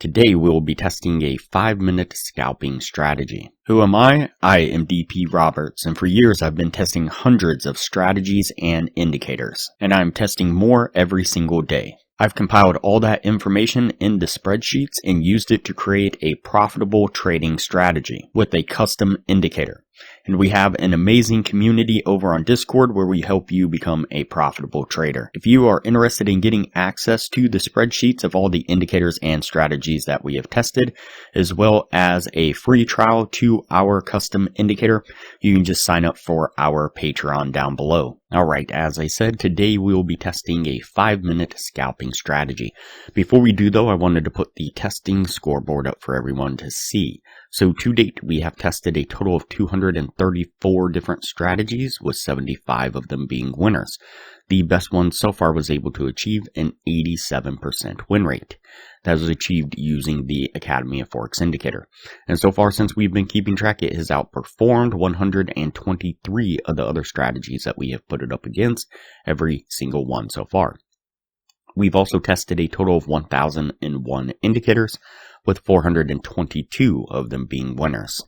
Today we will be testing a 5-minute scalping strategy. Who am I? I am DP Roberts, and for years I've been testing hundreds of strategies and indicators, and I'm testing more every single day. I've compiled all that information into spreadsheets and used it to create a profitable trading strategy with a custom indicator. And we have an amazing community over on Discord where we help you become a profitable trader. If you are interested in getting access to the spreadsheets of all the indicators and strategies that we have tested, as well as a free trial to our custom indicator, you can just sign up for our Patreon down below. Alright, as I said, today we will be testing a 5-minute scalping strategy. Before we do though, I wanted to put the testing scoreboard up for everyone to see. So to date, we have tested a total of 234 different strategies, with 75 of them being winners. The best one so far was able to achieve an 87% win rate. That was achieved using the Academy of Forex indicator. And so far, since we've been keeping track, it has outperformed 123 of the other strategies that we have put it up against, every single one so far. We've also tested a total of 1,001 indicators, with 422 of them being winners.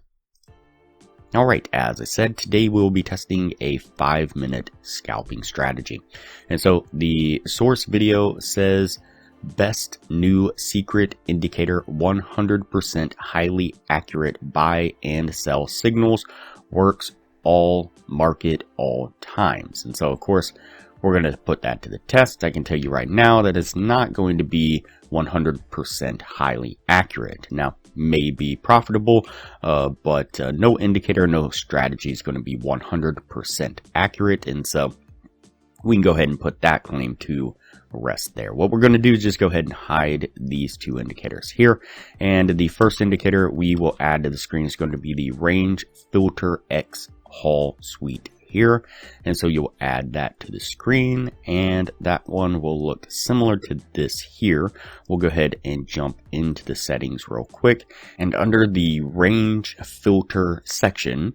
Alright, as I said, today we'll be testing a 5-minute scalping strategy. And so the source video says, best new secret indicator, 100% highly accurate buy and sell signals, works all market, all times. And so of course, we're going to put that to the test. I can tell you right now that it's not going to be 100% highly accurate. Now, may be profitable, but no indicator, no strategy is going to be 100% accurate. And so we can go ahead and put that claim to rest there. What we're going to do is just go ahead and hide these two indicators here. And the first indicator we will add to the screen is going to be the range filter X Hall suite here. And so you'll add that to the screen, and that one will look similar to this here. We'll go ahead and jump into the settings real quick, and under the range filter section,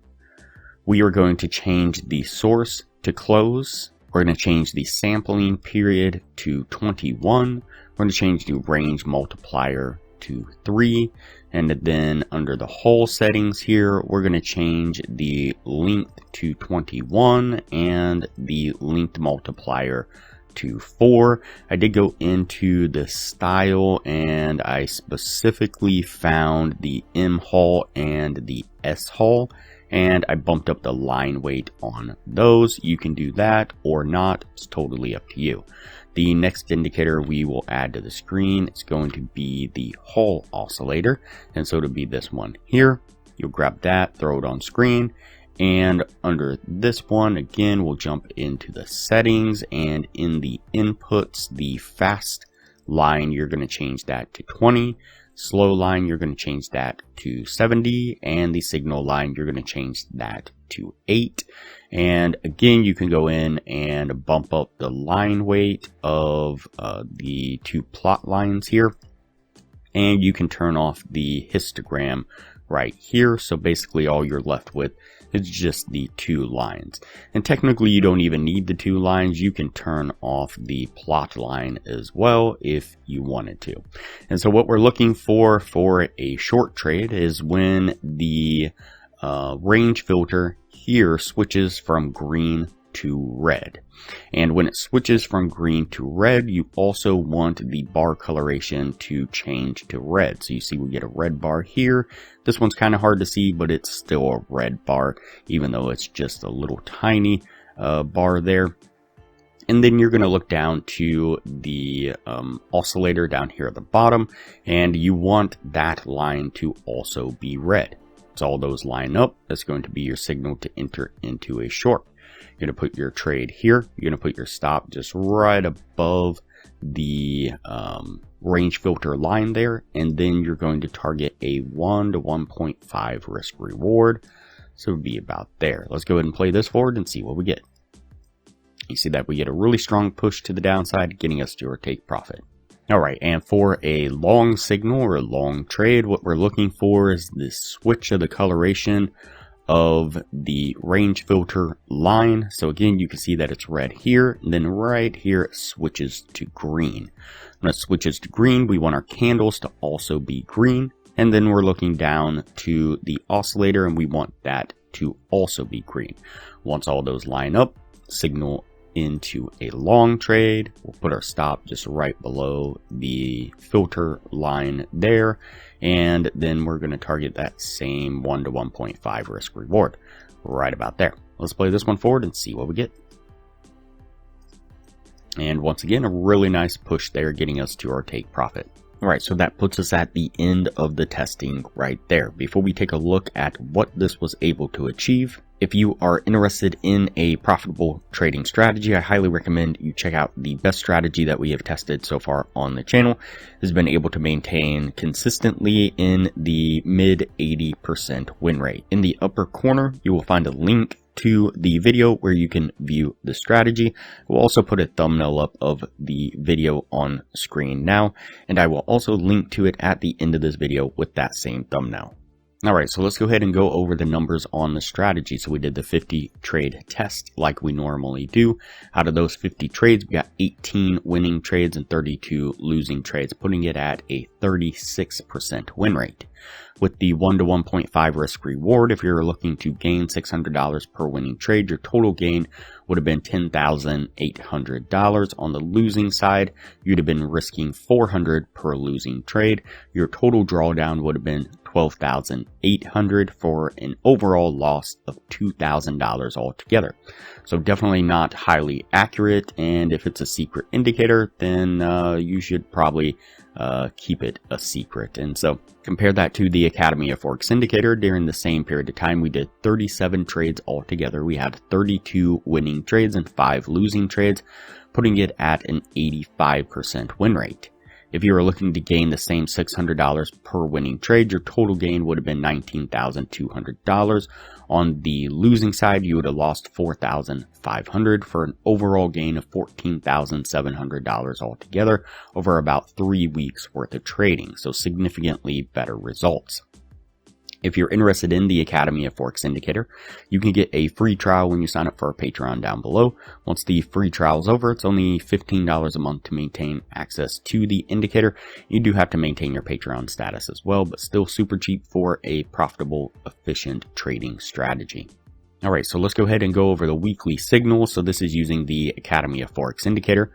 we are going to change the source to close. We're going to change the sampling period to 21. We're going to change the range multiplier to 3. And then under the whole settings here, we're going to change the length to 21 and the length multiplier to 4. I did go into the style and I specifically found the M Hall and the S Hall, and I bumped up the line weight on those. You can do that or not. It's totally up to you. The next indicator we will add to the screen is going to be the Hall oscillator. And so to be this one here, you'll grab that, throw it on screen. And under this one, again, we'll jump into the settings, and in the inputs, the fast line, you're going to change that to 20. Slow line, you're going to change that to 70, and the signal line, you're going to change that to 8. And again, you can go in and bump up the line weight of the two plot lines here, and you can turn off the histogram right here. So basically all you're left with is just the two lines. And technically you don't even need the two lines. You can turn off the plot line as well if you wanted to. And so what we're looking for a short trade is when the range filter here switches from green to red. And when it switches from green to red, you also want the bar coloration to change to red. So you see we get a red bar here. This one's kind of hard to see, but it's still a red bar, even though it's just a little tiny bar there. And then you're going to look down to the oscillator down here at the bottom, and you want that line to also be red. So all those line up, that's going to be your signal to enter into a short. You're going to put your trade here. You're going to put your stop just right above the range filter line there. And then you're going to target a 1 to 1.5 risk reward. So it would be about there. Let's go ahead and play this forward and see what we get. You see that we get a really strong push to the downside, getting us to our take profit. Alright, and for a long signal or a long trade, what we're looking for is this switch of the coloration of the range filter line. So again, you can see that it's red here, and then right here it switches to green. When it switches to green, we want our candles to also be green, and then we're looking down to the oscillator and we want that to also be green. Once all those line up, signal into a long trade. We'll put our stop just right below the filter line there, and then we're going to target that same 1 to 1.5 risk reward right about there. Let's play this one forward and see what we get. And once again, a really nice push there, getting us to our take profit. Alright, so that puts us at the end of the testing right there. Before we take a look at what this was able to achieve, if you are interested in a profitable trading strategy, I highly recommend you check out the best strategy that we have tested so far on the channel. It has been able to maintain consistently in the mid 80% win rate. In the upper corner, you will find a link to the video where you can view the strategy. We'll also put a thumbnail up of the video on screen now, and I will also link to it at the end of this video with that same thumbnail. Alright, so let's go ahead and go over the numbers on the strategy. So we did the 50 trade test like we normally do. Out of those 50 trades, we got 18 winning trades and 32 losing trades, putting it at a 36% win rate. With the 1 to 1.5 risk reward, if you're looking to gain $600 per winning trade, your total gain would have been $10,800. On the losing side, you'd have been risking $400 per losing trade. Your total drawdown would have been $12,800 for an overall loss of $2,000 altogether. So definitely not highly accurate, and if it's a secret indicator, then you should probably keep it a secret. And so compare that to the Academy of Forex indicator. During the same period of time, we did 37 trades altogether. We had 32 winning trades and 5 losing trades, putting it at an 85% win rate. If you were looking to gain the same $600 per winning trade, your total gain would have been $19,200. On the losing side, you would have lost $4,500 for an overall gain of $14,700 altogether over about 3 weeks worth of trading. So significantly better results. If you're interested in the Academy of Forex Indicator, you can get a free trial when you sign up for our Patreon down below. Once the free trial is over, it's only $15 a month to maintain access to the indicator. You do have to maintain your Patreon status as well, but still super cheap for a profitable, efficient trading strategy. Alright, so let's go ahead and go over the weekly signals. So this is using the Academy of Forex Indicator.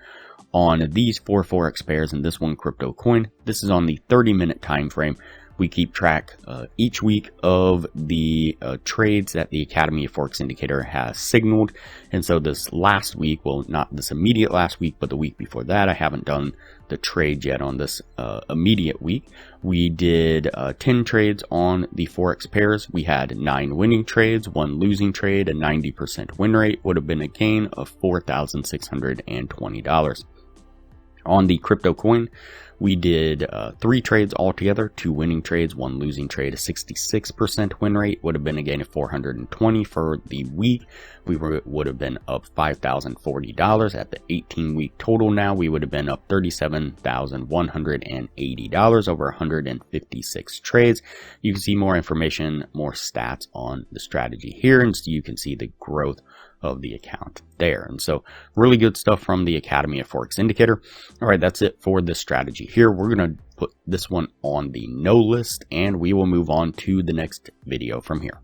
On these 4 Forex pairs and this one crypto coin, this is on the 30-minute time frame. We keep track each week of the trades that the Academy of Forex Indicator has signaled. And so this last week, well, not this immediate last week, but the week before that, I haven't done the trade yet on this immediate week. We did 10 trades on the Forex pairs. We had 9 winning trades, 1 losing trade, a 90% win rate would have been a gain of $4,620. On the crypto coin, we did 3 trades altogether, 2 winning trades, 1 losing trade, a 66% win rate, would have been a gain of $420 for the week. We would have been up $5,040 at the 18-week total. Now we would have been up $37,180 over 156 trades. You can see more information, more stats on the strategy here, and so you can see the growth of the account there. And so really good stuff from the Academy of Forex Indicator. All right, that's it for this strategy here. We're going to put this one on the no list, and we will move on to the next video from here.